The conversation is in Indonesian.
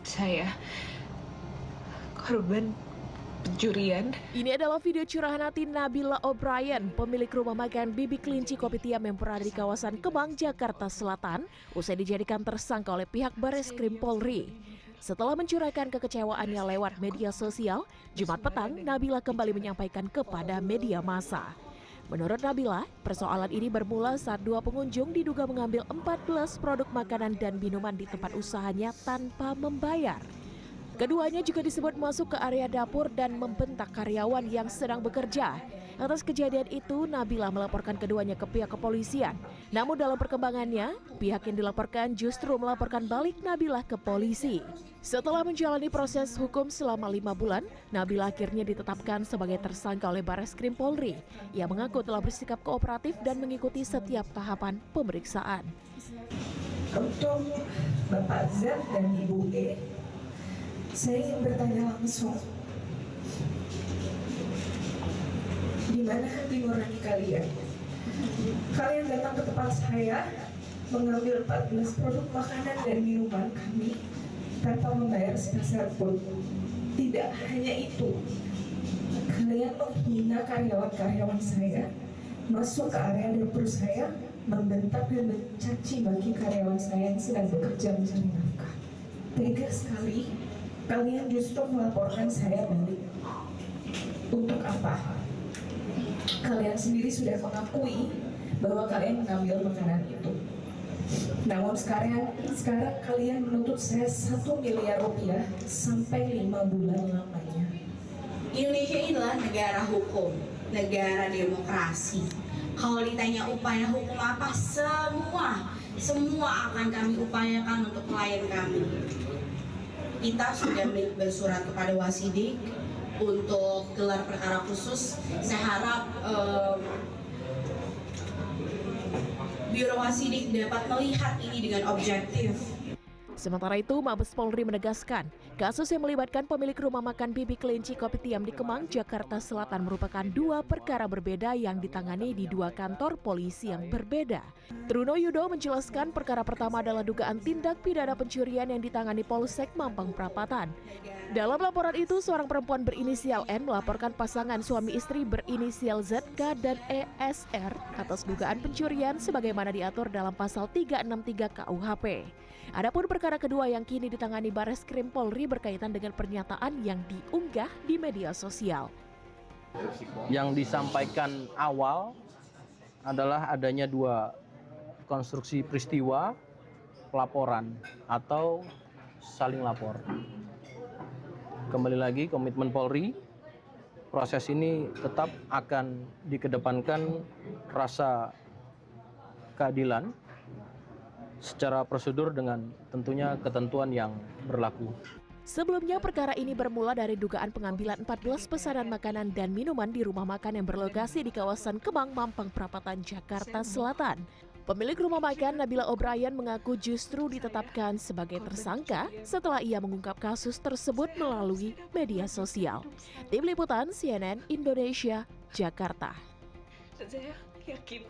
saya korban pencurian. Ini adalah video curahan hati Nabila O'Brien, pemilik rumah makan Bibi Kelinci Kopitiam yang berada di kawasan Kemang, Jakarta Selatan, usai dijadikan tersangka oleh pihak Bareskrim Polri. Setelah mencurahkan kekecewaannya lewat media sosial, Jumat petang Nabila kembali menyampaikan kepada media massa. Menurut Nabila, persoalan ini bermula saat dua pengunjung diduga mengambil 14 produk makanan dan minuman di tempat usahanya tanpa membayar. Keduanya juga disebut masuk ke area dapur dan membentak karyawan yang sedang bekerja. Atas kejadian itu, Nabila melaporkan keduanya ke pihak kepolisian. Namun dalam perkembangannya, pihak yang dilaporkan justru melaporkan balik Nabila ke polisi. Setelah menjalani proses hukum selama 5 bulan, Nabila akhirnya ditetapkan sebagai tersangka oleh Bareskrim Polri. Ia mengaku telah bersikap kooperatif dan mengikuti setiap tahapan pemeriksaan. Untuk Bapak Z dan Ibu E, saya ingin bertanya langsung, di mana hati nurani kalian? Kalian datang ke tempat saya, mengambil 14 produk makanan dan minuman kami tanpa membayar sepeser pun. Tidak hanya itu, kalian menghina karyawan-karyawan saya, masuk ke area dapur saya, membentak dan mencaci maki karyawan saya yang sedang bekerja mencari nafkah. Tega sekali. Kalian justru melaporkan saya balik. Untuk apa? Kalian sendiri sudah mengakui bahwa kalian mengambil makanan itu. Namun sekarang kalian menuntut saya 1 miliar rupiah sampai 5 bulan lamanya. Indonesia inilah negara hukum, negara demokrasi. Kalau ditanya upaya hukum apa, semua akan kami upayakan untuk klien kami. Kita sudah bersurat kepada Wasidik untuk gelar perkara khusus. Saya harap Biro Wasidik dapat melihat ini dengan objektif. Sementara itu, Mabes Polri menegaskan, kasus yang melibatkan pemilik rumah makan Bibi Kelinci Kopitiam di Kemang, Jakarta Selatan merupakan 2 perkara berbeda yang ditangani di 2 kantor polisi yang berbeda. Truno Yudo menjelaskan perkara pertama adalah dugaan tindak pidana pencurian yang ditangani Polsek Mampang Perapatan. Dalam laporan itu, seorang perempuan berinisial N melaporkan pasangan suami istri berinisial ZK dan ESR atas dugaan pencurian sebagaimana diatur dalam pasal 363 KUHP. Adapun perkara kedua yang kini ditangani Bareskrim Polri berkaitan dengan pernyataan yang diunggah di media sosial. Yang disampaikan awal adalah adanya 2 konstruksi peristiwa pelaporan atau saling lapor. Kembali lagi, komitmen Polri, proses ini tetap akan dikedepankan rasa keadilan secara prosedur dengan tentunya ketentuan yang berlaku. Sebelumnya, perkara ini bermula dari dugaan pengambilan 14 pesanan makanan dan minuman di rumah makan yang berlokasi di kawasan Kemang, Mampang Perapatan, Jakarta Selatan. Pemilik rumah makan Nabila O'Brien mengaku justru ditetapkan sebagai tersangka setelah ia mengungkap kasus tersebut melalui media sosial. Tim Liputan CNN Indonesia, Jakarta. Saya yakin